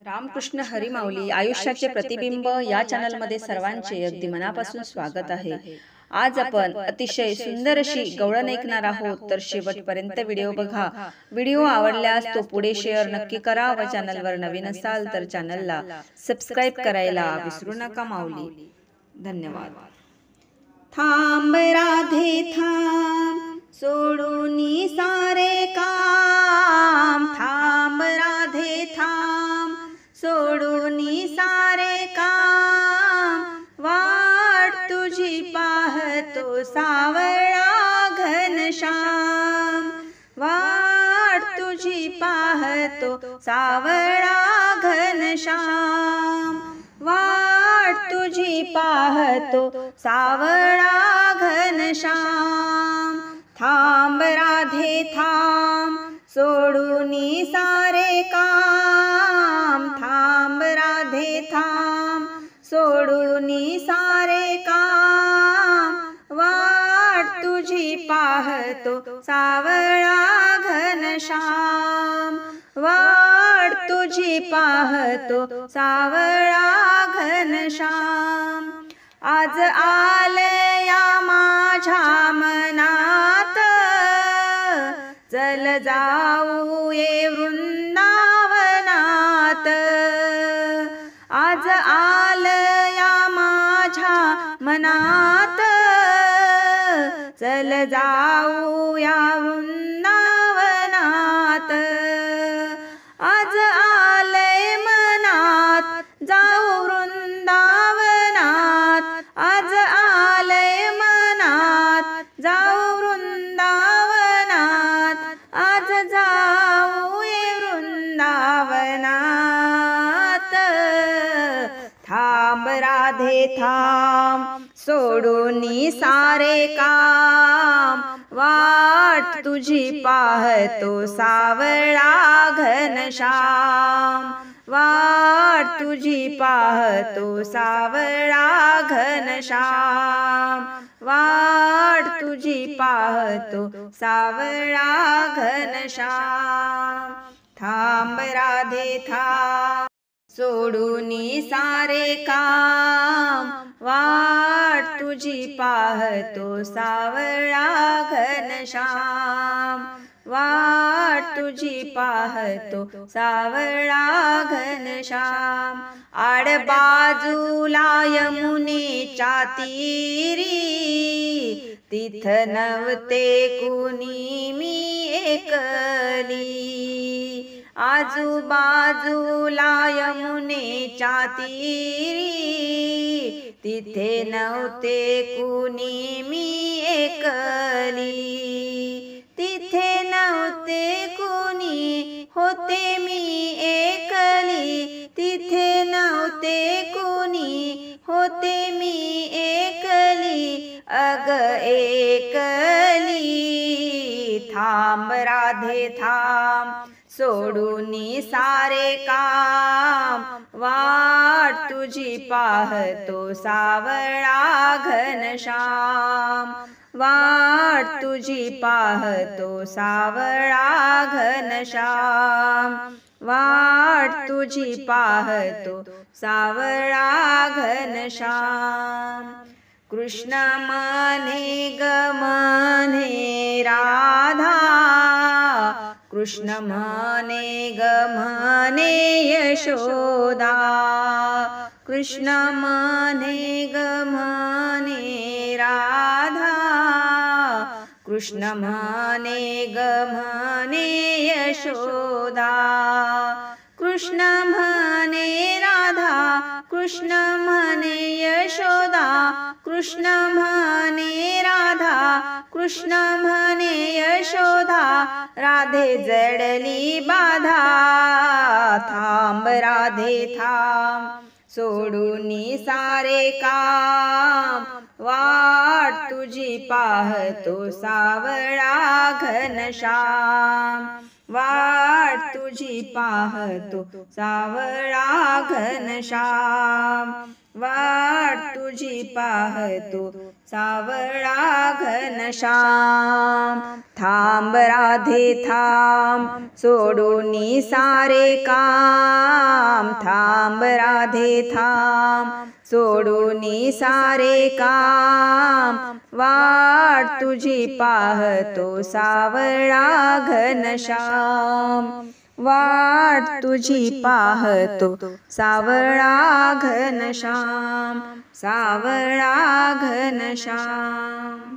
रामकृष्ण हरी माऊली आयुष्याचे प्रतिबिंब या चॅनलमध्ये सर्वांचे अगदी मनापासून स्वागत आहे। आज आपण अतिशय सुंदर अशी गवळण ऐकणार आहोत, तर शेवटपर्यंत व्हिडिओ बघा। व्हिडिओ आवडल्यास तो पुढे शेअर नक्की करा व चॅनलवर नवीन असाल तर चॅनलला सबस्क्राइब करायला विसरू नका माऊली। धन्यवाद। थांब राधे थांब, सोडूनी सारे काम, थांब राधे थांब, सोडूनी सारे काम, वाट तुझी पाहतो सावळा घनश्याम, वाट तुझी पाहतो सावळा घनश्याम, वाट तुझी पाहतो सावळा घनश्याम। थांब राधे थांब, सोडूनी सारे काम, थांब राधे थांब, सोडूनी सारे काम, वाट तुझी पाहतो सावळा घनश्याम, वाट तुझी पाहतो सावळा घनश्याम। आज आलया माझ्या मनात, चल जाऊ ये वृंदावनात, आज आलया माझ्या मनात, चल जाऊ या वृंदावनात, आज आलय मनात जाऊ वृंदावनात, आज आलय मनात जाऊ वृंदावनात, आज जाऊ ये वृंदावनात। थांब राधे थांब, सोडूनी सारे काम, वाट तुझी पाहतो सावळा घनश्याम, वाट तुझी पाहतो सावळा घनश्याम, वाट तुझी पाहतो सावळा घनश्याम। थांब राधे थांब, सोडूनी सारे काम, वाट तुझी पाहतो सावळा घनश्याम, वाट तुझी पाहतो सावळा घनश्याम। आडबाजूला यमुनेच्या तीरी, तिथ नव्हते कुणी मी एकली, आजूबाजूला यमुनेच्या तीरी, तिथे नव्हते कुणी मी एकली, तिथे नव्हते कुणी होते मी एकली, तिथे नव्हते कुणी होते मी एकली, अग एकली। थांब राधे थांब, सोडूनी सारे काम, वाट तुझी पाहतो सावळा घनश्याम, वाट तुझी पाहतो सावळा घनश्याम, वाट तुझी पाहतो सावळा घनश्याम। कृष्ण म्हणे ग म्हणे राधा, कृष्ण म्हणे ग म्हणे यशोदा, कृष्ण म्हणे ग म्हणे राधा, कृष्ण म्हणे ग म्हणे यशोदा, कृष्ण म्हणे राधा, कृष्ण म्हणे यशोदा, कृष्ण म्हणे राधा, कृष्ण म्हणे यशोदा, राधे जडली बाधा। थांब राधे थांब, सोडूनी सारे काम, वाट तुझी पाहतो सावळा घनश्याम, वाट तुझी पाहतो सावळा घनश्याम, वाट तुझी पाहतो सावळा घनश्याम. थांब राधे थांब, सोडूनी सारे काम. थांब राधे थांब, सोडूनी सारे काम. वाट तुझी पाहतो सावळा घनश्याम. वाट तुझी पाहतो सावळा घनश्याम. सावळा घनश्याम.